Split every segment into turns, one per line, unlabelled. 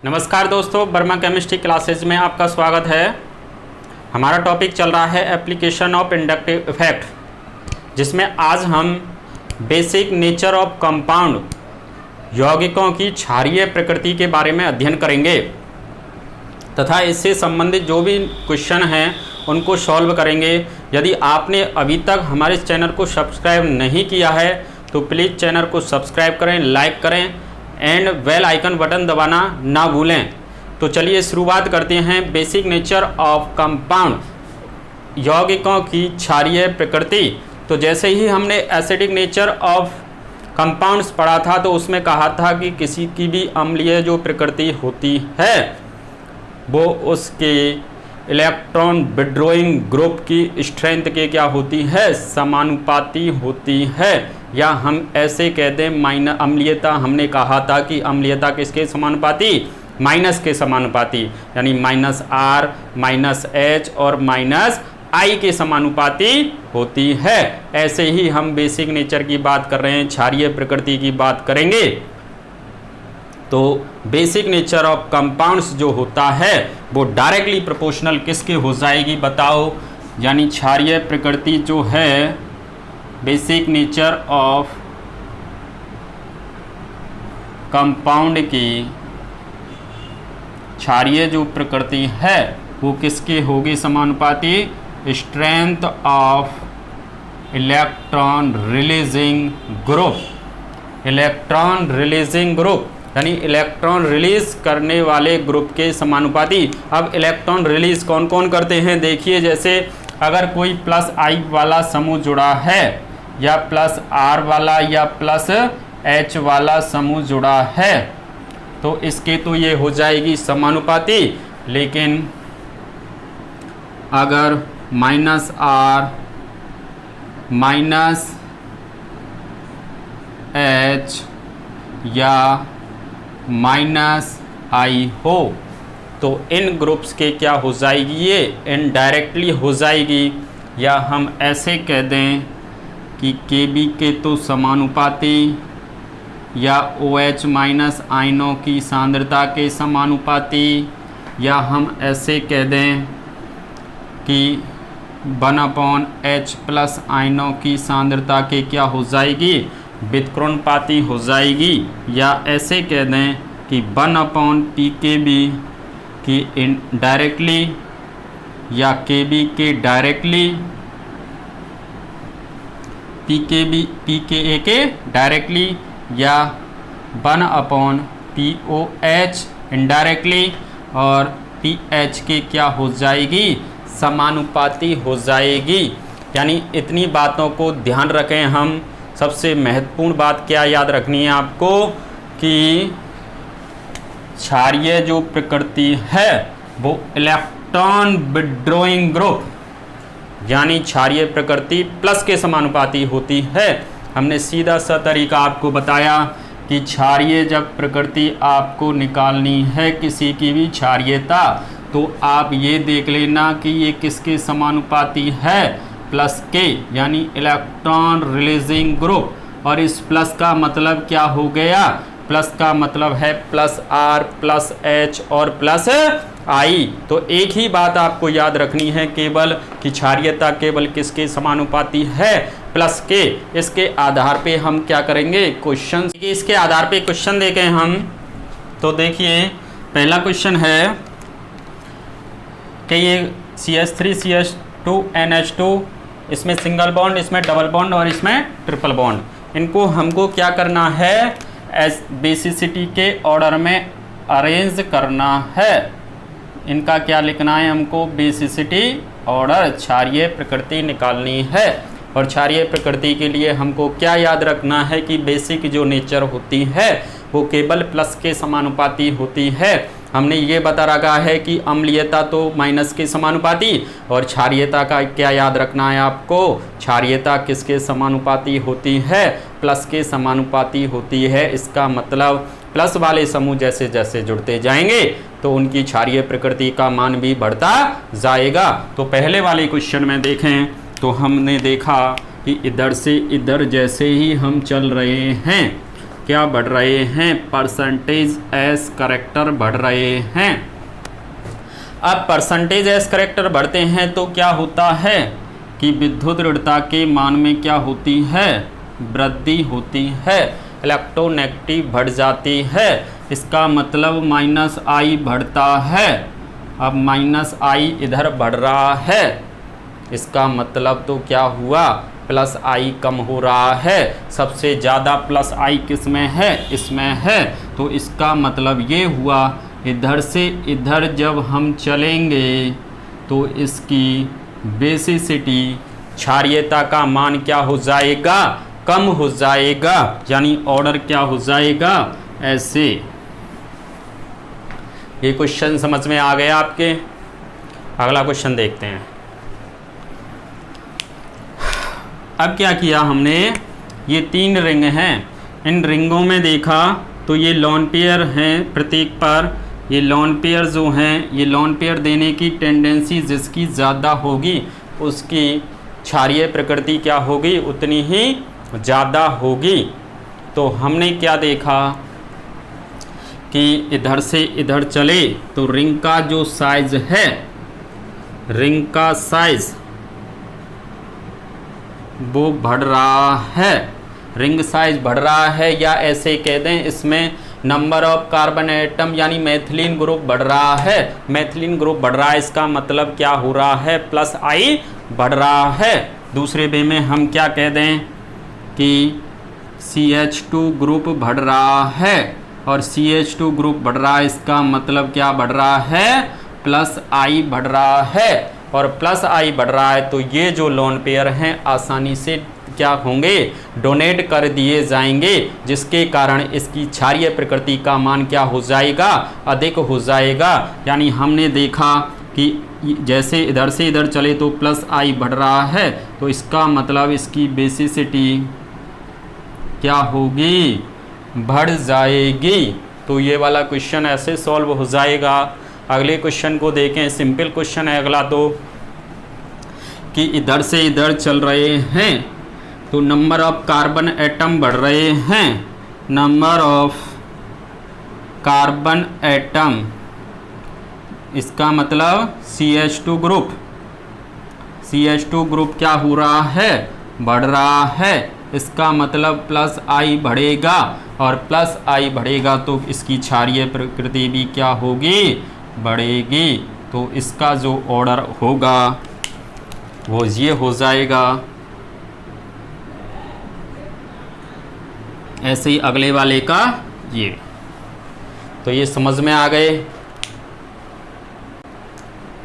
नमस्कार दोस्तों, Verma chemistry classes में आपका स्वागत है। हमारा टॉपिक चल रहा है एप्लीकेशन ऑफ इंडक्टिव इफेक्ट, जिसमें आज हम बेसिक नेचर ऑफ कंपाउंड यौगिकों की क्षारीय प्रकृति के बारे में अध्ययन करेंगे तथा इससे संबंधित जो भी क्वेश्चन हैं उनको सॉल्व करेंगे। यदि आपने अभी तक हमारे इस चैनल को सब्सक्राइब नहीं किया है तो प्लीज़ चैनल को सब्सक्राइब करें, लाइक करें एंड बेल आइकन बटन दबाना ना भूलें। तो चलिए शुरुआत करते हैं। बेसिक नेचर ऑफ कंपाउंड यौगिकों की क्षारीय प्रकृति। तो जैसे ही हमने एसिडिक नेचर ऑफ कंपाउंड्स पढ़ा था तो उसमें कहा था कि किसी की भी अम्लीय जो प्रकृति होती है वो उसके इलेक्ट्रॉन विड्रॉइंग ग्रुप की स्ट्रेंथ के क्या होती है, समानुपाती होती है। या हम ऐसे कह दें अम्लीयता, हमने कहा था कि अम्लीयता किसके समानुपाती, माइनस के समानुपाती, यानी -R, -H और -I के समानुपाती होती है। ऐसे ही हम बेसिक नेचर की बात कर रहे हैं, क्षारीय प्रकृति की बात करेंगे। तो बेसिक नेचर ऑफ कंपाउंड्स जो होता है वो डायरेक्टली प्रोपोर्शनल किसके हो जाएगी, बताओ। यानी क्षारीय प्रकृति जो है, बेसिक नेचर ऑफ कंपाउंड की क्षारीय जो प्रकृति है वो किसके होगी समानुपाती, strength of electron releasing group. Electron releasing group यानी इलेक्ट्रॉन रिलीज करने वाले ग्रुप के समानुपाती। अब इलेक्ट्रॉन रिलीज कौन कौन करते हैं देखिए, जैसे अगर कोई +I वाला समूह जुड़ा है या +R वाला या +H वाला समूह जुड़ा है तो इसके तो ये हो जाएगी समानुपाती। लेकिन अगर -R -H या -I हो तो इन ग्रुप्स के क्या हो जाएगी, ये इनडायरेक्टली हो जाएगी। या हम ऐसे कह दें कि Kb के तो समानुपाती या OH- आयनों की सांद्रता के समानुपाती, या हम ऐसे कह दें कि 1/H प्लस आयनों की सांद्रता के क्या हो जाएगी, व्युत्क्रमणपाती हो जाएगी। या ऐसे कह दें कि 1/pKb की इनडायरेक्टली या Kb के डायरेक्टली, pKa के डायरेक्टली, या 1/POH इनडायरेक्टली और pH के क्या हो जाएगी, समानुपाती हो जाएगी। यानी इतनी बातों को ध्यान रखें हम। सबसे महत्वपूर्ण बात क्या याद रखनी है आपको कि क्षारीय जो प्रकृति है वो इलेक्ट्रॉन विड्रॉइंग ग्रुप यानी क्षारीय प्रकृति प्लस के समानुपाती होती है। हमने सीधा सा तरीका आपको बताया कि क्षारीय जब प्रकृति आपको निकालनी है किसी की भी क्षारीयता, तो आप ये देख लेना कि ये किसके समानुपाती है, प्लस के, यानी इलेक्ट्रॉन रिलीजिंग ग्रुप। और इस प्लस का मतलब क्या हो गया, प्लस का मतलब है +R +H और +I। तो एक ही बात आपको याद रखनी है केवल कि क्षारीयता केवल किसके समानुपाती है, प्लस के। इसके आधार पे हम क्या करेंगे, क्वेश्चन, इसके आधार पे क्वेश्चन देखें हम। तो देखिए पहला क्वेश्चन है कि ये CH3CH2NH2, इसमें सिंगल बॉन्ड, इसमें डबल बॉन्ड और इसमें ट्रिपल बॉन्ड, इनको हमको क्या करना है, बेसिसिटी के ऑर्डर में अरेंज करना है। इनका क्या लिखना है हमको, बेसिसिटी ऑर्डर, क्षारीय प्रकृति निकालनी है। और क्षारीय प्रकृति के लिए हमको क्या याद रखना है कि बेसिक जो नेचर होती है वो केवल प्लस के समानुपाती होती है। हमने ये बता रखा है कि अम्लीयता तो माइनस के समानुपाती, और क्षारीयता का क्या याद रखना है आपको, क्षारीयता किसके समानुपाती होती है, प्लस के समानुपाती होती है। इसका मतलब प्लस वाले समूह जैसे जैसे जुड़ते जाएंगे तो उनकी क्षारीय प्रकृति का मान भी बढ़ता जाएगा। तो पहले वाले क्वेश्चन में देखें तो हमने देखा कि इधर से इधर जैसे ही हम चल रहे हैं क्या बढ़ रहे हैं, परसेंटेज एस करैक्टर बढ़ रहे हैं। अब परसेंटेज एस करैक्टर बढ़ते हैं तो क्या होता है कि विद्युत ऋणता के मान में क्या होती है, वृद्धि होती है, इलेक्ट्रोनेगेटिव बढ़ जाती है। इसका मतलब माइनस आई बढ़ता है। अब माइनस आई इधर बढ़ रहा है, इसका मतलब तो क्या हुआ, प्लस आई कम हो रहा है। सबसे ज़्यादा प्लस आई किस में है, इसमें है। तो इसका मतलब ये हुआ इधर से इधर जब हम चलेंगे तो इसकी बेसिसिटी क्षारीयता का मान क्या हो जाएगा, कम हो जाएगा, यानी ऑर्डर क्या हो जाएगा, ऐसे। ये क्वेश्चन समझ में आ गया आपके। अगला क्वेश्चन देखते हैं। अब क्या किया हमने, ये 3 रिंग हैं, इन रिंगों में देखा तो ये लॉन पेयर हैं प्रत्येक पर। ये लॉन पेयर जो हैं, ये लॉन पेयर देने की टेंडेंसी जिसकी ज़्यादा होगी उसकी क्षारीय प्रकृति क्या होगी, उतनी ही ज़्यादा होगी। तो हमने क्या देखा कि इधर से इधर चले तो रिंग का जो साइज है, रिंग का साइज वो बढ़ रहा है। रिंग साइज बढ़ रहा है, या ऐसे कह दें इसमें नंबर ऑफ कार्बन एटम यानी मैथिलीन ग्रुप बढ़ रहा है। मैथिलीन ग्रुप बढ़ रहा है, इसका मतलब क्या हो रहा है, प्लस आई बढ़ रहा है। दूसरे वे में हम क्या कह दें कि CH2 ग्रुप बढ़ रहा है, और CH2 ग्रुप बढ़ रहा है, इसका मतलब क्या बढ़ रहा है, प्लस आई बढ़ रहा है। और प्लस आई बढ़ रहा है तो ये जो लोन पेयर हैं आसानी से क्या होंगे, डोनेट कर दिए जाएंगे, जिसके कारण इसकी क्षारीय प्रकृति का मान क्या हो जाएगा, अधिक हो जाएगा। यानी हमने देखा कि जैसे इधर से इधर चले तो प्लस आई बढ़ रहा है, तो इसका मतलब इसकी बेसिसिटी क्या होगी, बढ़ जाएगी। तो ये वाला क्वेश्चन ऐसे सॉल्व हो जाएगा। अगले क्वेश्चन को देखें, सिंपल क्वेश्चन है अगला तो, कि इधर से इधर चल रहे हैं तो नंबर ऑफ कार्बन एटम बढ़ रहे हैं। नंबर ऑफ कार्बन एटम, इसका मतलब CH2 ग्रुप, CH2 ग्रुप क्या हो रहा है, बढ़ रहा है। इसका मतलब प्लस आई बढ़ेगा, और प्लस आई बढ़ेगा तो इसकी क्षारीय प्रकृति भी क्या होगी, बढ़ेगी। तो इसका जो ऑर्डर होगा वो ये हो जाएगा। ऐसे ही अगले वाले का ये। तो ये समझ में आ गए।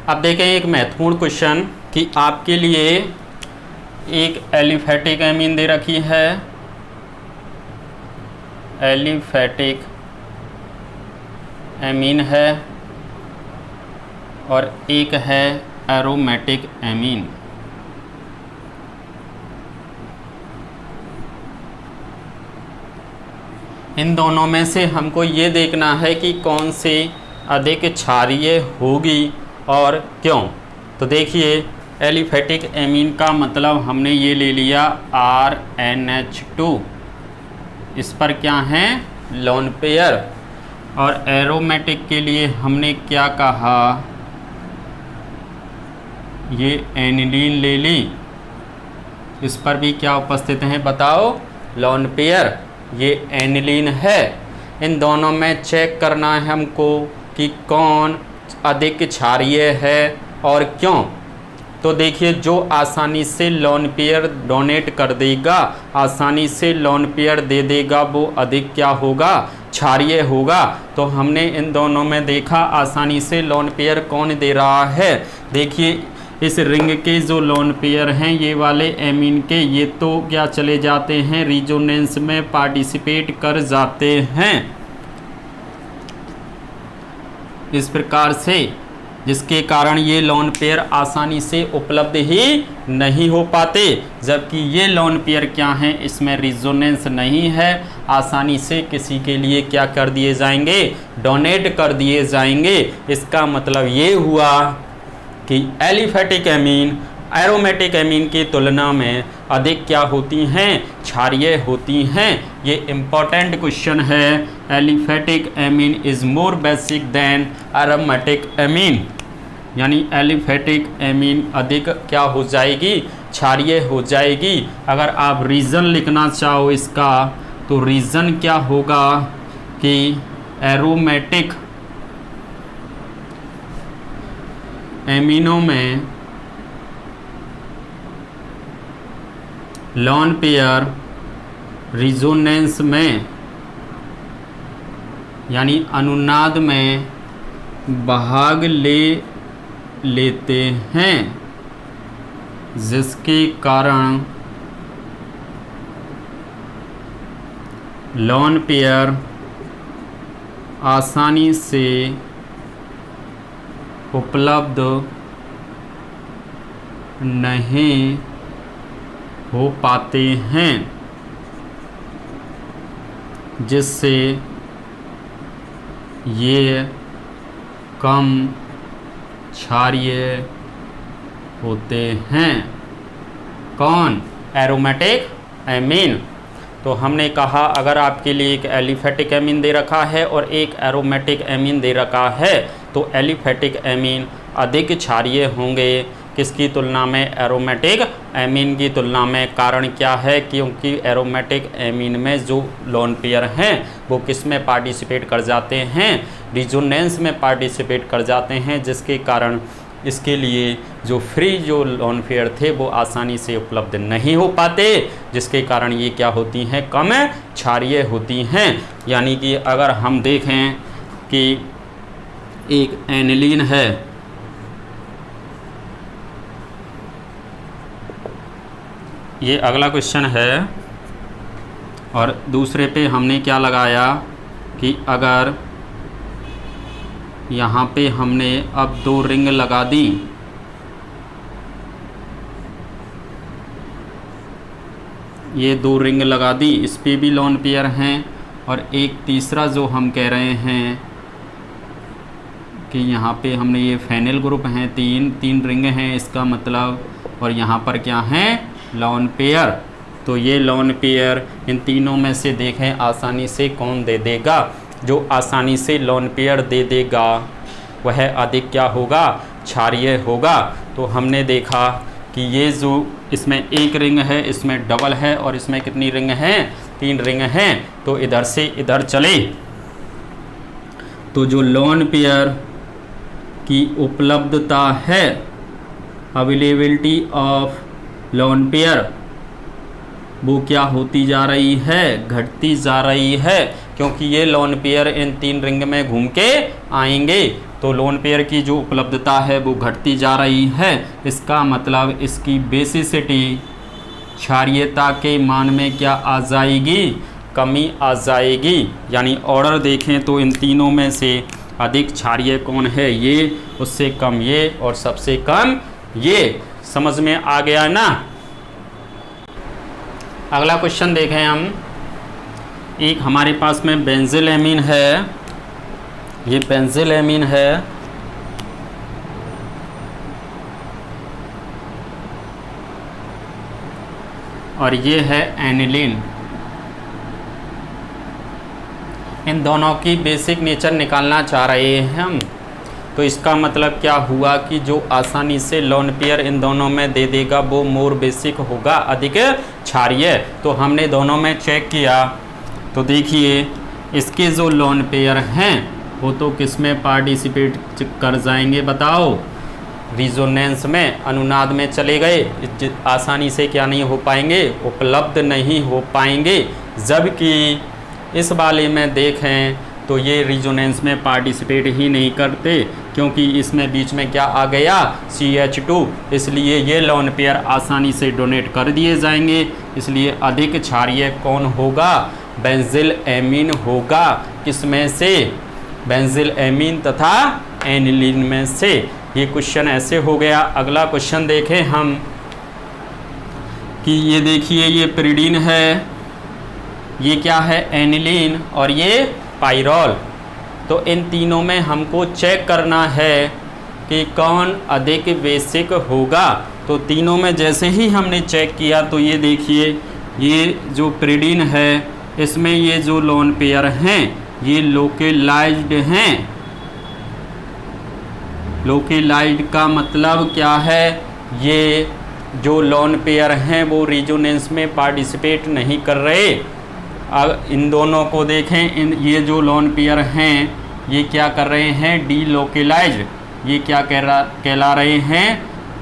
अब देखें एक महत्वपूर्ण क्वेश्चन कि आपके लिए एक एलिफेटिक एमीन दे रखी है, एलिफेटिक एमीन है, और एक है एरोमेटिक एमीन। इन दोनों में से हमको ये देखना है कि कौन सी अधिक क्षारीय होगी और क्यों। तो देखिए एलिफेटिक एमीन का मतलब हमने ये ले लिया RNH2, इस पर क्या है, लोन पेयर। और एरोमेटिक के लिए हमने क्या कहा, ये एनिलीन ले ली, इस पर भी क्या उपस्थित है बताओ, लोन पेयर। ये एनिलीन है। इन दोनों में चेक करना है हमको कि कौन अधिक क्षारीय है और क्यों। तो देखिए जो आसानी से लोन पेयर डोनेट कर देगा, आसानी से लोन पेयर दे देगा, वो अधिक क्या होगा, क्षारीय होगा। तो हमने इन दोनों में देखा आसानी से लोन पेयर कौन दे रहा है। देखिए इस रिंग के जो लोन पेयर हैं ये वाले एमीन के, ये तो क्या चले जाते हैं, रिजोनेंस में पार्टिसिपेट कर जाते हैं इस प्रकार से, जिसके कारण ये लोन पेयर आसानी से उपलब्ध ही नहीं हो पाते। जबकि ये लोन पेयर क्या हैं, इसमें रिजोनेंस नहीं है, आसानी से किसी के लिए क्या कर दिए जाएंगे, डोनेट कर दिए जाएंगे। इसका मतलब ये हुआ कि एलिफेटिक एमीन एरोमेटिक एमीन की तुलना में अधिक क्या होती हैं, क्षारीय होती हैं। ये इम्पॉर्टेंट क्वेश्चन है। Aliphatic amine is more basic than aromatic amine, यानी एलिफेटिक एमीन अधिक क्या हो जाएगी, क्षारीय हो जाएगी। अगर आप रीज़न लिखना चाहो इसका तो रीज़न क्या होगा कि एरोमेटिक एमीनों में लॉन पेयर रिजोनेंस में यानी अनुनाद में भाग लेते हैं, जिसके कारण लॉन पेयर आसानी से उपलब्ध नहीं हो पाते हैं, जिससे ये कम क्षारीय होते हैं। कौन? Aromatic amine. तो हमने कहा अगर आपके लिए एक एलिफेटिक एमीन दे रखा है और एक एरोमेटिक एमीन दे रखा है तो एलिफेटिक एमीन अधिक क्षारीय होंगे किसकी तुलना में, एरोमेटिक एमीन की तुलना में। कारण क्या है, क्योंकि एरोमेटिक एमीन में जो लोन पेयर हैं वो किस में पार्टिसिपेट कर जाते हैं, रिजोनेंस में पार्टिसिपेट कर जाते हैं, जिसके कारण इसके लिए जो फ्री जो लोन पेयर थे वो आसानी से उपलब्ध नहीं हो पाते, जिसके कारण ये क्या होती हैं, कम क्षारीय होती हैं। यानी कि अगर हम देखें कि एक एनिलीन है, ये अगला क्वेश्चन है, और दूसरे पे हमने क्या लगाया कि अगर यहाँ पे हमने अब 2 रिंग लगा दी, ये 2 रिंग लगा दी, इस पे भी लोन पेयर हैं, और एक तीसरा जो हम कह रहे हैं कि यहाँ पे हमने ये फेनिल ग्रुप हैं, 3 रिंग हैं इसका मतलब, और यहाँ पर क्या हैं, लोन पेयर। तो ये लोन पेयर इन तीनों में से देखें आसानी से कौन दे देगा, जो आसानी से लोन पेयर दे देगा वह अधिक क्या होगा, क्षारीय होगा। तो हमने देखा कि ये जो इसमें एक रिंग है, इसमें डबल है, और इसमें कितनी रिंग हैं, 3 रिंग हैं। तो इधर से इधर चले तो जो लोन पेयर की उपलब्धता है, अवेलेबिलिटी ऑफ लोन पेयर, वो क्या होती जा रही है, घटती जा रही है, क्योंकि ये लोन पेयर इन 3 रिंग में घूम के आएंगे। तो लोन पेयर की जो उपलब्धता है वो घटती जा रही है। इसका मतलब इसकी बेसिसिटी क्षारीयता के मान में क्या आ जाएगी, कमी आ जाएगी। यानी ऑर्डर देखें तो इन तीनों में से अधिक क्षारीय कौन है, ये, उससे कम ये, और सबसे कम ये। समझ में आ गया ना। अगला क्वेश्चन देखें हम, एक हमारे पास में बेंजिल एमीन है, ये बेंजिल एमीन है, और ये है एनिलीन। इन दोनों की बेसिक नेचर निकालना चाह रहे हैं हम। तो इसका मतलब क्या हुआ कि जो आसानी से लोन पेयर इन दोनों में दे देगा वो मोर बेसिक होगा, अधिक क्षारीय। तो हमने दोनों में चेक किया तो देखिए इसके जो लोन पेयर हैं वो तो किस में पार्टिसिपेट कर जाएंगे, बताओ, रिजोनेंस में, अनुनाद में चले गए, आसानी से क्या नहीं हो पाएंगे, उपलब्ध नहीं हो पाएंगे। जबकि इस वाले में देखें तो ये रिजोनेंस में पार्टिसिपेट ही नहीं करते, क्योंकि इसमें बीच में क्या आ गया, CH2, इसलिए ये लोन पेयर आसानी से डोनेट कर दिए जाएंगे। इसलिए अधिक क्षारीय कौन होगा, बेंजिल एमीन होगा। किसमें से, बेंजिल एमीन तथा एनिलीन में से। ये क्वेश्चन ऐसे हो गया। अगला क्वेश्चन देखें हम कि ये देखिए ये पिरिडीन है, ये क्या है, एनिलीन, और ये पाइरोल। तो इन तीनों में हमको चेक करना है कि कौन अधिक बेसिक होगा। तो तीनों में जैसे ही हमने चेक किया तो ये देखिए, ये जो प्रिडीन है इसमें ये जो लोन पेयर हैं ये लोकेलाइज्ड हैं। लोकेलाइज्ड का मतलब क्या है, ये जो लोन पेयर हैं वो रेजोनेंस में पार्टिसिपेट नहीं कर रहे। अब इन दोनों को देखें, ये जो लोन पेयर हैं ये क्या कर रहे हैं, डी लोकेलाइज्ड। ये क्या कहला रहे हैं,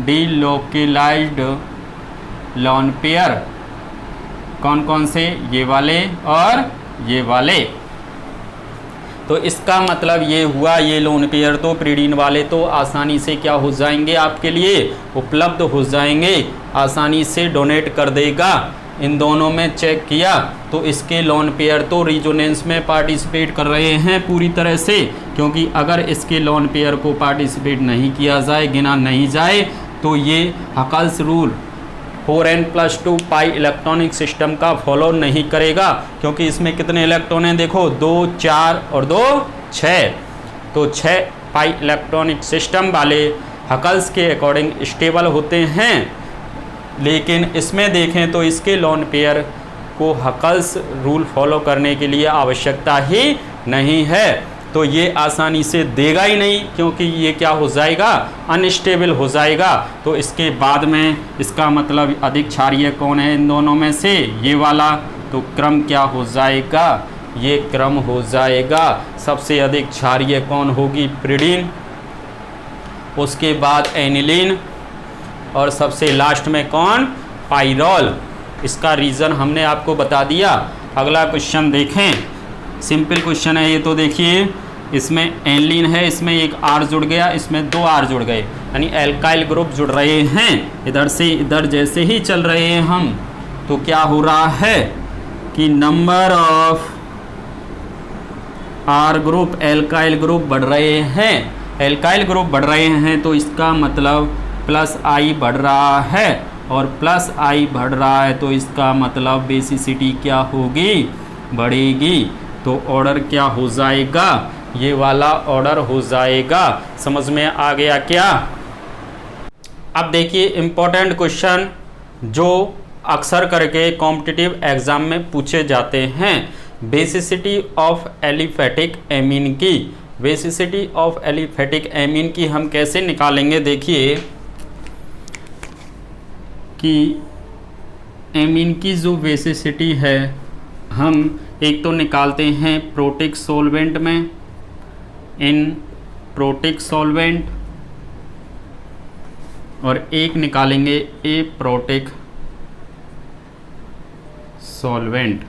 डी लोकेलाइज्ड लोन पेयर। कौन कौन से, ये वाले और ये वाले। तो इसका मतलब ये हुआ, ये लोन पेयर तो प्रीडीन वाले तो आसानी से क्या हो जाएंगे, आपके लिए उपलब्ध हो जाएंगे, आसानी से डोनेट कर देगा। इन दोनों में चेक किया तो इसके लोन पेयर तो रेजोनेंस में पार्टिसिपेट कर रहे हैं पूरी तरह से, क्योंकि अगर इसके लोन पेयर को पार्टिसिपेट नहीं किया जाए, गिना नहीं जाए, तो ये हकल्स रूल 4n+2 पाई इलेक्ट्रॉनिक सिस्टम का फॉलो नहीं करेगा, क्योंकि इसमें कितने इलेक्ट्रॉन हैं, देखो 2 4 और 2 6, तो 6 पाई इलेक्ट्रॉनिक सिस्टम वाले हकल्स के अकॉर्डिंग स्टेबल होते हैं। लेकिन इसमें देखें तो इसके लोन पेयर को हकल्स रूल फॉलो करने के लिए आवश्यकता ही नहीं है, तो ये आसानी से देगा ही नहीं, क्योंकि ये क्या हो जाएगा, अनस्टेबल हो जाएगा। तो इसके बाद में इसका मतलब अधिक क्षारीय कौन है इन दोनों में से, ये वाला, तो क्रम क्या हो जाएगा, ये क्रम हो जाएगा। सबसे अधिक क्षारीय कौन होगी, प्रिडीन, उसके बाद एनिलीन, और सबसे लास्ट में कौन, पाइरोल। इसका रीज़न हमने आपको बता दिया। अगला क्वेश्चन देखें, सिंपल क्वेश्चन है ये, तो देखिए इसमें एनिलीन है, इसमें एक R जुड़ गया, इसमें 2 R जुड़ गए, यानी एल्काइल ग्रुप जुड़ रहे हैं। इधर से इधर जैसे ही चल रहे हैं हम, तो क्या हो रहा है कि number of R group, alkyl group बढ़ रहे हैं। एल्काइल ग्रुप बढ़ रहे हैं तो इसका मतलब +I बढ़ रहा है, और +I बढ़ रहा है तो इसका मतलब बेसिसिटी क्या होगी, बढ़ेगी। तो ऑर्डर क्या हो जाएगा, ये वाला ऑर्डर हो जाएगा। समझ में आ गया क्या। अब देखिए इम्पोर्टेंट क्वेश्चन जो अक्सर करके कॉम्पिटिटिव एग्जाम में पूछे जाते हैं, बेसिसिटी ऑफ एलिफेटिक एमीन की। बेसिसिटी ऑफ एलिफेटिक एमीन की हम कैसे निकालेंगे, देखिए कि एमीन की जो बेसिसिटी है हम एक तो निकालते हैं प्रोटिक सॉल्वेंट में, इन प्रोटिक सॉल्वेंट, और एक निकालेंगे ए प्रोटिक सॉल्वेंट।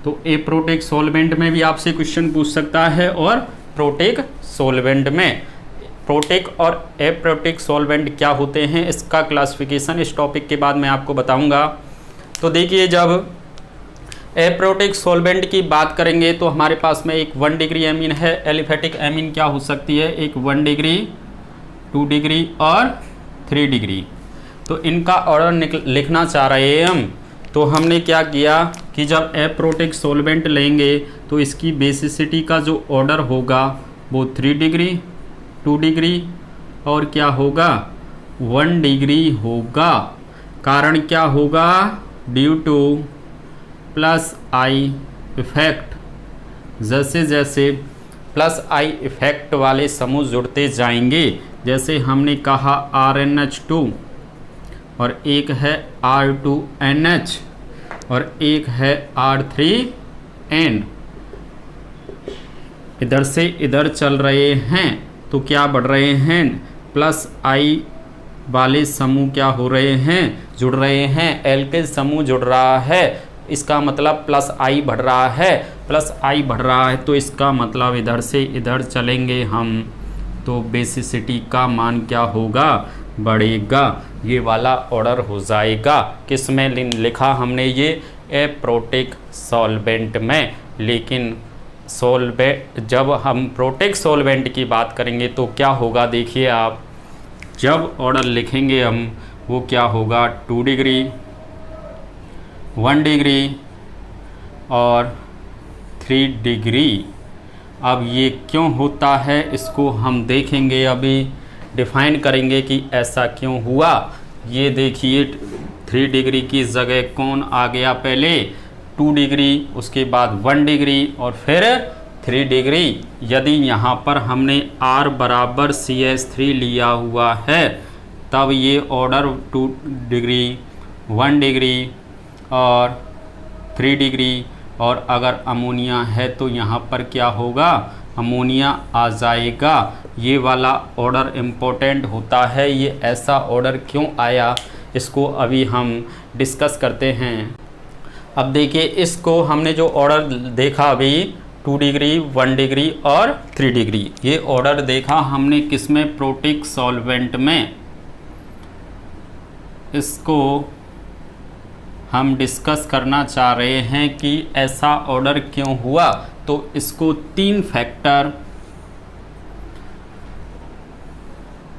तो ए प्रोटिक सॉल्वेंट में भी आपसे क्वेश्चन पूछ सकता है, और प्रोटिक सॉल्वेंट में। प्रोटिक और एप्रोटिक सॉल्वेंट क्या होते हैं, इसका क्लासिफिकेशन इस टॉपिक के बाद मैं आपको बताऊंगा। तो देखिए जब एप्रोटिक सॉल्वेंट की बात करेंगे तो हमारे पास में एक 1 डिग्री एमीन है। एलिफेटिक एमीन क्या हो सकती है, एक 1 डिग्री, 2 डिग्री और 3 डिग्री। तो इनका ऑर्डर लिखना चाह रहे हैं हम। तो हमने क्या किया कि जब एप्रोटिक सॉल्वेंट लेंगे तो इसकी बेसिसिटी का जो ऑर्डर होगा वो 3 डिग्री, 2 डिग्री और क्या होगा, 1 डिग्री होगा। कारण क्या होगा, ड्यू टू +I इफेक्ट। जैसे जैसे +I इफेक्ट वाले समूह जुड़ते जाएंगे, जैसे हमने कहा RNH2, और एक है R2NH, और एक है R3N, इधर से इधर चल रहे हैं तो क्या बढ़ रहे हैं, +I वाले समूह क्या हो रहे हैं, जुड़ रहे हैं। एल्किल समूह जुड़ रहा है, इसका मतलब +I बढ़ रहा है। +I बढ़ रहा है तो इसका मतलब इधर से इधर चलेंगे हम तो बेसिसिटी का मान क्या होगा, बढ़ेगा। ये वाला ऑर्डर हो जाएगा। किस में लिखा हमने, ये एप्रोटिक सॉल्वेंट में। लेकिन सॉल्वेंट, जब हम प्रोटिक सॉल्वेंट की बात करेंगे तो क्या होगा, देखिए आप जब ऑर्डर लिखेंगे हम, वो क्या होगा, 2 डिग्री, 1 डिग्री और 3 डिग्री। अब ये क्यों होता है इसको हम देखेंगे अभी। डिफाइन करेंगे कि ऐसा क्यों हुआ। ये देखिए 3 डिग्री की जगह कौन आ गया, पहले 2 डिग्री, उसके बाद 1 डिग्री और फिर 3 डिग्री। यदि यहाँ पर हमने r बराबर CH3 लिया हुआ है तब ये ऑर्डर 2 डिग्री, 1 डिग्री और 3 डिग्री, और अगर अमोनिया है तो यहाँ पर क्या होगा, अमोनिया आ जाएगा। ये वाला ऑर्डर इम्पोर्टेंट होता है। ये ऐसा ऑर्डर क्यों आया इसको अभी हम डिस्कस करते हैं। अब देखिए इसको हमने जो ऑर्डर देखा अभी 2 डिग्री, 1 डिग्री और 3 डिग्री, ये ऑर्डर देखा हमने किसमें, प्रोटिक सॉल्वेंट में। इसको हम डिस्कस करना चाह रहे हैं कि ऐसा ऑर्डर क्यों हुआ। तो इसको 3 फैक्टर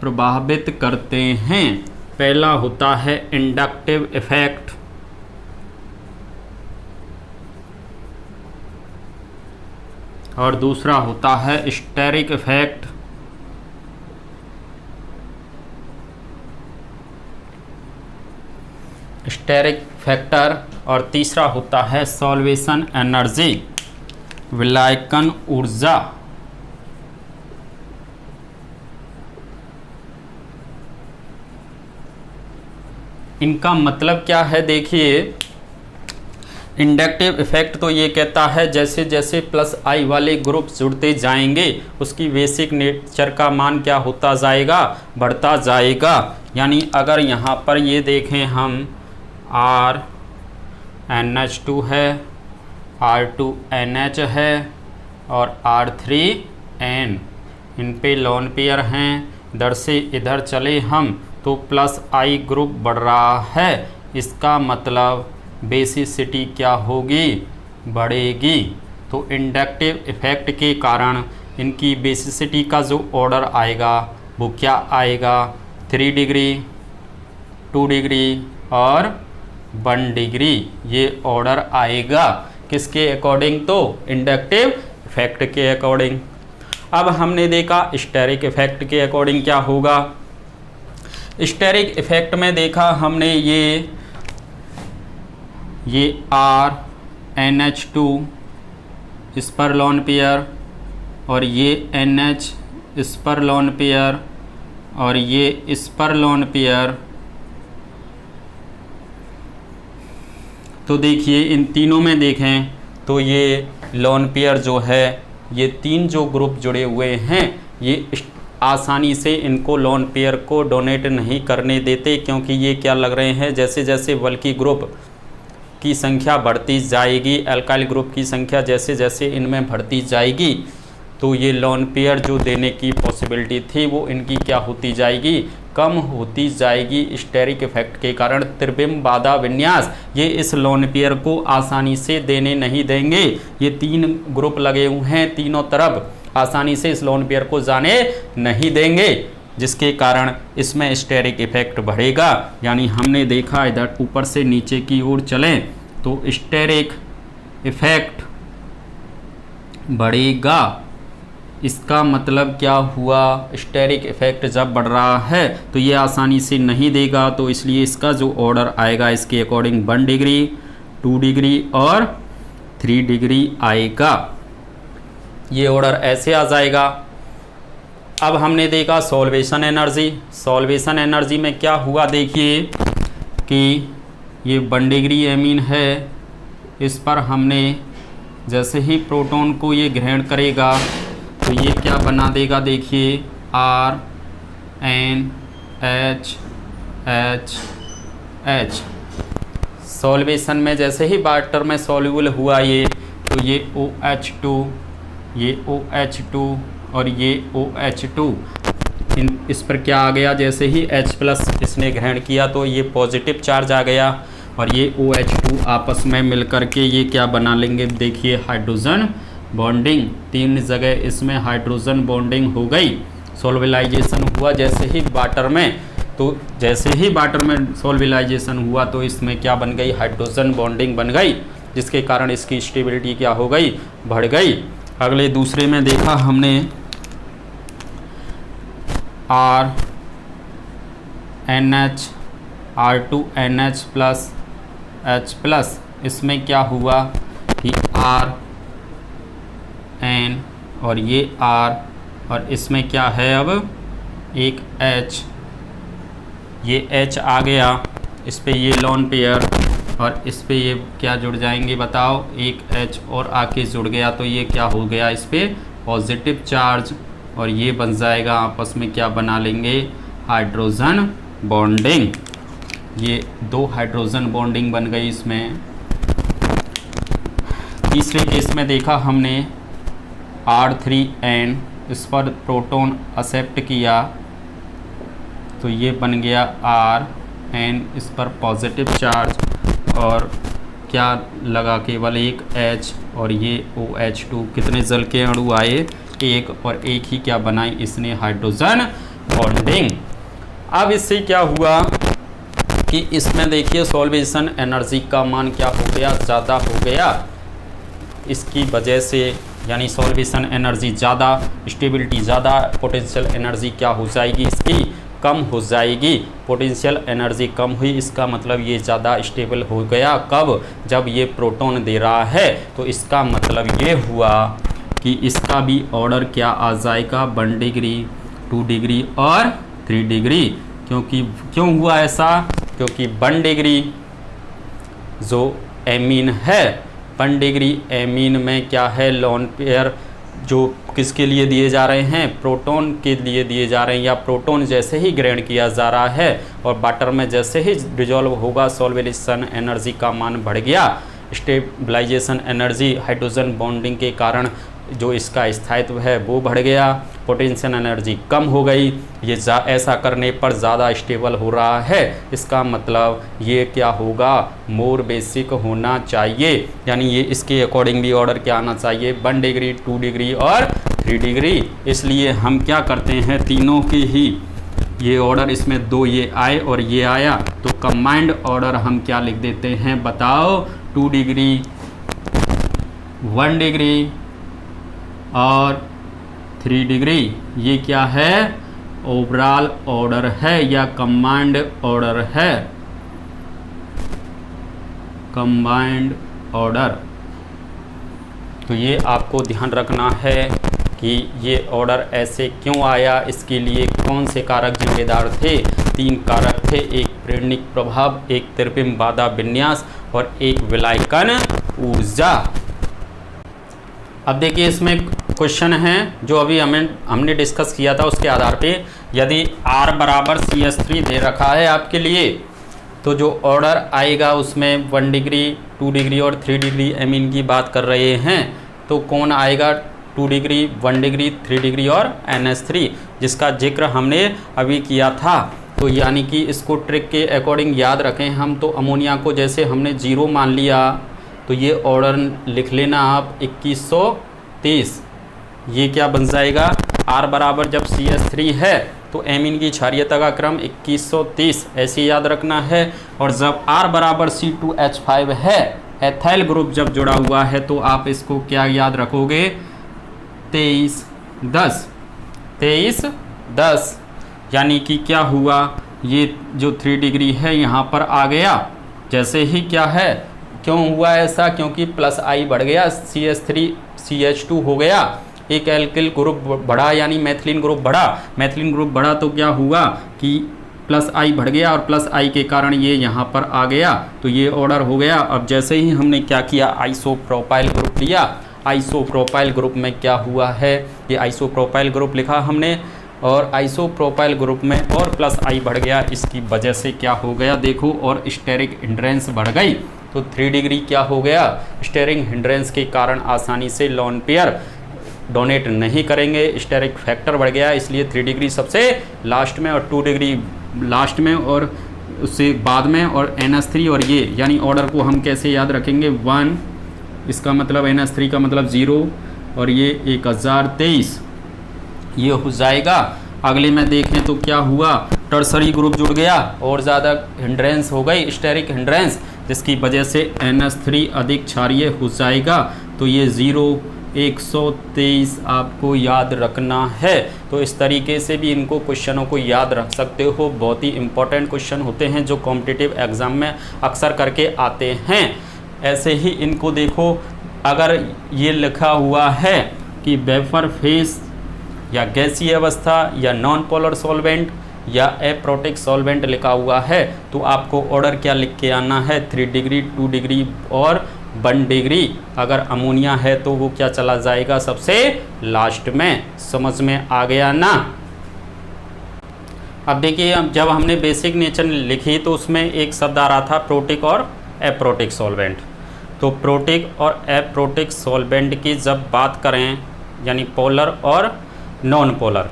प्रभावित करते हैं। पहला होता है इंडक्टिव इफेक्ट, और दूसरा होता है स्टेरिक इफेक्ट, स्टेरिक फैक्टर, और तीसरा होता है सॉल्वेशन एनर्जी, विलायकन ऊर्जा। इनका मतलब क्या है, देखिए इंडक्टिव इफेक्ट तो ये कहता है जैसे जैसे +I वाले ग्रुप जुड़ते जाएंगे उसकी बेसिक नेचर का मान क्या होता जाएगा, बढ़ता जाएगा। यानी अगर यहाँ पर ये देखें हम RNH2 है, R2NH है और R3N, इन पे लोन पेयर हैं। इधर से इधर चले हम तो +I ग्रुप बढ़ रहा है, इसका मतलब बेसिसिटी क्या होगी, बढ़ेगी। तो इंडक्टिव इफेक्ट के कारण इनकी बेसिसिटी का जो ऑर्डर आएगा वो क्या आएगा, 3 डिग्री, 2 डिग्री और 1 डिग्री, ये ऑर्डर आएगा। किसके अकॉर्डिंग, तो इंडक्टिव इफेक्ट के अकॉर्डिंग। अब हमने देखा स्टेरिक इफेक्ट के अकॉर्डिंग क्या होगा। स्टेरिक इफेक्ट में देखा हमने ये RNH2 इस पर लोन पेयर और ये NH इस पर लोन पेयर और ये इस पर लोन पेयर। तो देखिए इन तीनों में देखें तो ये लोन पेयर जो है, ये 3 जो ग्रुप जुड़े हुए हैं ये आसानी से इनको लोन पेयर को डोनेट नहीं करने देते, क्योंकि ये क्या लग रहे हैं, जैसे जैसे बल्कि ग्रुप की संख्या बढ़ती जाएगी, अल्काइल ग्रुप की संख्या जैसे जैसे इनमें बढ़ती जाएगी तो ये लोन पेयर जो देने की पॉसिबिलिटी थी वो इनकी क्या होती जाएगी, कम होती जाएगी। स्टेरिक इफेक्ट के कारण त्रिविम बाधा विन्यास ये इस लोन पेयर को आसानी से देने नहीं देंगे। ये 3 ग्रुप लगे हुए हैं, तीनों तरफ आसानी से इस लोन पेयर को जाने नहीं देंगे, जिसके कारण इसमें स्टेरिक इफेक्ट बढ़ेगा। यानी हमने देखा इधर ऊपर से नीचे की ओर चलें तो स्टेरिक इफेक्ट बढ़ेगा। इसका मतलब क्या हुआ, स्टेरिक इफेक्ट जब बढ़ रहा है तो ये आसानी से नहीं देगा, तो इसलिए इसका जो ऑर्डर आएगा इसके अकॉर्डिंग 1 डिग्री, 2 डिग्री और 3 डिग्री आएगा। ये ऑर्डर ऐसे आ जाएगा। अब हमने देखा सॉल्वेशन एनर्जी। सॉल्वेशन एनर्जी में क्या हुआ, देखिए कि ये 1 डिग्री एमीन है, इस पर हमने जैसे ही प्रोटॉन को ये ग्रहण करेगा तो ये क्या बना देगा, देखिए RNH। सॉल्वेशन में जैसे ही वाटर में सॉल्यूबल हुआ ये, तो ये OH2, ये OH2 और ये OH2, इस पर क्या आ गया, जैसे ही H+ इसने ग्रहण किया तो ये पॉजिटिव चार्ज आ गया और ये OH2 आपस में मिलकर के ये क्या बना लेंगे, देखिए हाइड्रोजन बॉन्डिंग। 3 जगह इसमें हाइड्रोजन बॉन्डिंग हो गई। सोल्विलाइजेशन हुआ जैसे ही वाटर में, तो जैसे ही वाटर में सोल्विलाइजेशन हुआ तो इसमें क्या बन गई, हाइड्रोजन बॉन्डिंग बन गई, जिसके कारण इसकी स्टेबिलिटी क्या हो गई, बढ़ गई। अगले दूसरे में देखा हमने R NH R2NH plus H plus, इसमें क्या हुआ कि R N और ये R और इसमें क्या है अब एक H, ये H आ गया, इस पे ये लोन पेयर और इस पे ये क्या जुड़ जाएंगे बताओ, एक H और आके जुड़ गया तो ये क्या हो गया, इस पे पॉजिटिव चार्ज और ये बन जाएगा आपस में क्या बना लेंगे, हाइड्रोजन बॉन्डिंग। ये 2 हाइड्रोजन बॉन्डिंग बन गई इसमें। तीसरे केस में देखा हमने R3N, इस पर प्रोटॉन एक्सेप्ट किया तो ये बन गया RN, इस पर पॉजिटिव चार्ज और क्या लगा, केवल एक H और ये OH2, कितने जल के अणु आए, एक, और एक ही क्या बनाई इसने, हाइड्रोजन बॉन्डिंग। अब इससे क्या हुआ कि इसमें देखिए सॉल्वेशन एनर्जी का मान क्या हो गया, ज़्यादा हो गया, इसकी वजह से यानी सॉल्वेशन एनर्जी ज़्यादा, स्टेबिलिटी ज़्यादा, पोटेंशियल एनर्जी क्या हो जाएगी इसकी, कम हो जाएगी। पोटेंशियल एनर्जी कम हुई, इसका मतलब ये ज़्यादा स्टेबल हो गया। कब, जब ये प्रोटॉन दे रहा है, तो इसका मतलब ये हुआ कि इसका भी ऑर्डर क्या आ जाएगा, 1 डिग्री, 2 डिग्री और 3 डिग्री। क्यों हुआ ऐसा, क्योंकि 1 डिग्री जो एमीन है, 1 डिग्री एमीन में क्या है, लोन पेयर जो किसके लिए दिए जा रहे हैं, प्रोटॉन के लिए दिए जा रहे हैं, या प्रोटॉन जैसे ही ग्रहण किया जा रहा है और वाटर में जैसे ही डिजॉल्व होगा, सॉल्वेशन एनर्जी का मान बढ़ गया, स्टेबलाइजेशन एनर्जी हाइड्रोजन बॉन्डिंग के कारण जो इसका स्थायित्व है वो बढ़ गया, पोटेंशियल एनर्जी कम हो गई। ये ऐसा करने पर ज़्यादा स्टेबल हो रहा है, इसका मतलब ये क्या होगा, मोर बेसिक होना चाहिए, यानी ये इसके अकॉर्डिंग भी ऑर्डर क्या आना चाहिए, 1 डिग्री, 2 डिग्री और 3 डिग्री। इसलिए हम क्या करते हैं, तीनों की ही ये ऑर्डर, इसमें 2 ये आए और ये आया, तो कंबाइंड ऑर्डर हम क्या लिख देते हैं बताओ, 2 डिग्री, 1 डिग्री और 3 डिग्री। ये क्या है, ओवरऑल ऑर्डर है या कंबाइंड ऑर्डर है, कंबाइंड ऑर्डर। तो ये आपको ध्यान रखना है कि ये ऑर्डर ऐसे क्यों आया, इसके लिए कौन से कारक जिम्मेदार थे, 3 कारक थे, एक प्रेरणिक प्रभाव, एक त्रिपिम बाधा विन्यास और एक विलायकन ऊर्जा। अब देखिए इसमें क्वेश्चन है जो अभी हमने डिस्कस किया था, उसके आधार पे यदि R बराबर CH3 दे रखा है आपके लिए, तो जो ऑर्डर आएगा उसमें 1 डिग्री, 2 डिग्री और 3 डिग्री एमीन की बात कर रहे हैं, तो कौन आएगा, 2 डिग्री, 1 डिग्री, 3 डिग्री और NH3, जिसका जिक्र हमने अभी किया था। तो यानी कि इसको ट्रिक के अकॉर्डिंग याद रखें हम, तो अमोनिया को जैसे हमने 0 मान लिया, तो ये ऑर्डर लिख लेना आप 2130। ये क्या बन जाएगा, R बराबर जब CH3 है तो एमीन की क्षारीयता का क्रम 2130 ऐसे याद रखना है, और जब R बराबर C2H5 है, एथाइल ग्रुप जब जुड़ा हुआ है, तो आप इसको क्या याद रखोगे, 2310, 2310। यानी कि क्या हुआ, ये जो 3 डिग्री है यहाँ पर आ गया, जैसे ही क्या है, क्यों हुआ ऐसा, क्योंकि प्लस I बढ़ गया, CH3 CH2 हो गया, एक एल्किल ग्रुप बढ़ा यानी मैथिलीन ग्रुप बढ़ा, मैथिलीन ग्रुप बढ़ा तो क्या हुआ कि प्लस I बढ़ गया और प्लस I के कारण ये यहाँ पर आ गया, तो ये ऑर्डर हो गया। अब जैसे ही हमने क्या किया, आइसोप्रोपाइल ग्रुप लिया, आइसोप्रोपाइल ग्रुप में क्या हुआ है, ये आइसोप्रोपाइल ग्रुप लिखा हमने, और आइसोप्रोपाइल ग्रुप में और प्लस I बढ़ गया, इसकी वजह से क्या हो गया देखो, और स्टेरिक हिंड्रेंस बढ़ गई, तो 3 डिग्री क्या हो गया, स्टेरिक हिंड्रेंस के कारण आसानी से लोन पेयर डोनेट नहीं करेंगे, स्टेरिक फैक्टर बढ़ गया, इसलिए 3 डिग्री सबसे लास्ट में और 2 डिग्री लास्ट में और उससे बाद में, और NH3 और ये यानी ऑर्डर को हम कैसे याद रखेंगे, 1, इसका मतलब NH3 का मतलब 0 और ये 1023 ये हो जाएगा। अगले में देखें तो क्या हुआ, टर्सरी ग्रुप जुड़ गया और ज़्यादा हिंड्रेंस हो गई, स्टेरिक हिंड्रेंस, जिसकी वजह से NH3 अधिक क्षारीय हो जाएगा, तो ये 0 123 आपको याद रखना है। तो इस तरीके से भी इनको क्वेश्चनों को याद रख सकते हो। बहुत ही इंपॉर्टेंट क्वेश्चन होते हैं जो कॉम्पिटिटिव एग्ज़ाम में अक्सर करके आते हैं। ऐसे ही इनको देखो, अगर ये लिखा हुआ है कि वेपर फेस या गैसीय अवस्था या नॉन पोलर सॉल्वेंट या एप्रोटिक सॉल्वेंट लिखा हुआ है, तो आपको ऑर्डर क्या लिख के आना है, 3 डिग्री, 2 डिग्री और 1 डिग्री। अगर अमोनिया है तो वो क्या चला जाएगा सबसे लास्ट में। समझ में आ गया ना। अब देखिए, जब हमने बेसिक नेचर लिखी तो उसमें एक शब्द आ रहा था प्रोटिक और एप्रोटिक सॉल्वेंट। तो प्रोटिक और एप्रोटिक सॉल्वेंट की जब बात करें, यानी पोलर और नॉन पोलर,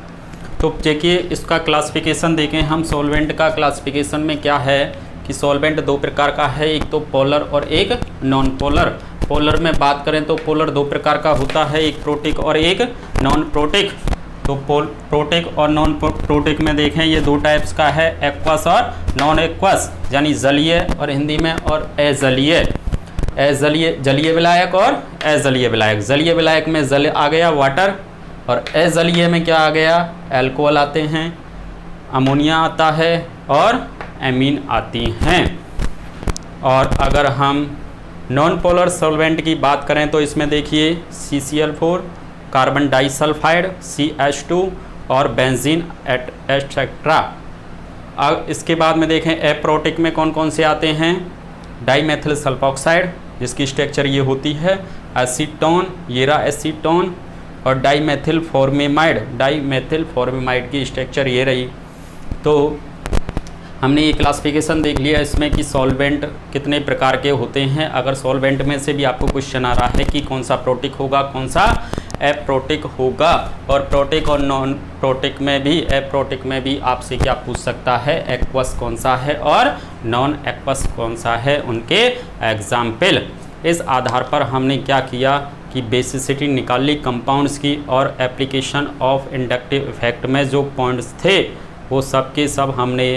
तो देखिए इसका क्लासिफिकेशन देखें हम। सॉल्वेंट का क्लासिफिकेशन में क्या है कि सॉल्वेंट 2 प्रकार का है, एक तो पोलर और एक नॉन पोलर। पोलर में बात करें तो पोलर 2 प्रकार का होता है, एक प्रोटिक और एक नॉन प्रोटिक। तो प्रोटिक और नॉन प्रोटिक में देखें ये 2 टाइप्स का है, एक्वस और नॉन एक्वस, यानी जलीय और हिंदी में और अजलीय। जलीय विलायक और अजलीय विलायक। जलीय विलायक में जल आ गया वाटर, और अजलीय में क्या आ गया, अल्कोहल आते हैं, अमोनिया आता है और एमीन आती हैं। और अगर हम नॉन पोलर सॉल्वेंट की बात करें तो इसमें देखिए CCl4, कार्बन डाइसल्फाइड, CH2 और बेंजीन एटसेट्रा। अब इसके बाद में देखें एप्रोटिक में कौन कौन से आते हैं, डाईमेथिल सल्फॉक्साइड जिसकी स्ट्रक्चर ये होती है, एसीटोन, येरा एसीटोन और डाईमेथिल फॉर्मेमाइड की स्ट्रक्चर ये रही। तो हमने ये क्लासिफिकेशन देख लिया इसमें कि सॉल्वेंट कितने प्रकार के होते हैं। अगर सॉल्वेंट में से भी आपको क्वेश्चन आ रहा है कि कौन सा प्रोटिक होगा, कौन सा एप्रोटिक होगा, और प्रोटिक और नॉन प्रोटिक में भी, एप्रोटिक में भी आपसे क्या पूछ सकता है, एक्वस कौन सा है और नॉन एक्वस कौन सा है, उनके एग्जाम्पल। इस आधार पर हमने क्या किया कि बेसिसिटी निकाल ली कंपाउंड्स की, और एप्लीकेशन ऑफ इंडक्टिव इफेक्ट में जो पॉइंट्स थे वो सब के सब हमने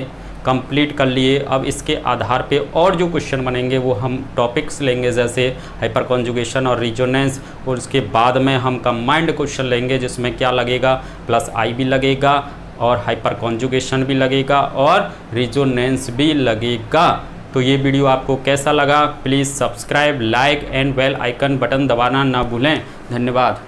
कंप्लीट कर लिए। अब इसके आधार पे और जो क्वेश्चन बनेंगे वो हम टॉपिक्स लेंगे, जैसे हाइपर कॉन्जुगेशन और रिजोनेंस, और उसके बाद में हम कंबाइंड क्वेश्चन लेंगे जिसमें क्या लगेगा, +I भी लगेगा और हाइपर कॉन्जुगेशन भी लगेगा और रिजोनेंस भी लगेगा। तो ये वीडियो आपको कैसा लगा, please subscribe, like and bell icon button दबाना ना भूलें। धन्यवाद।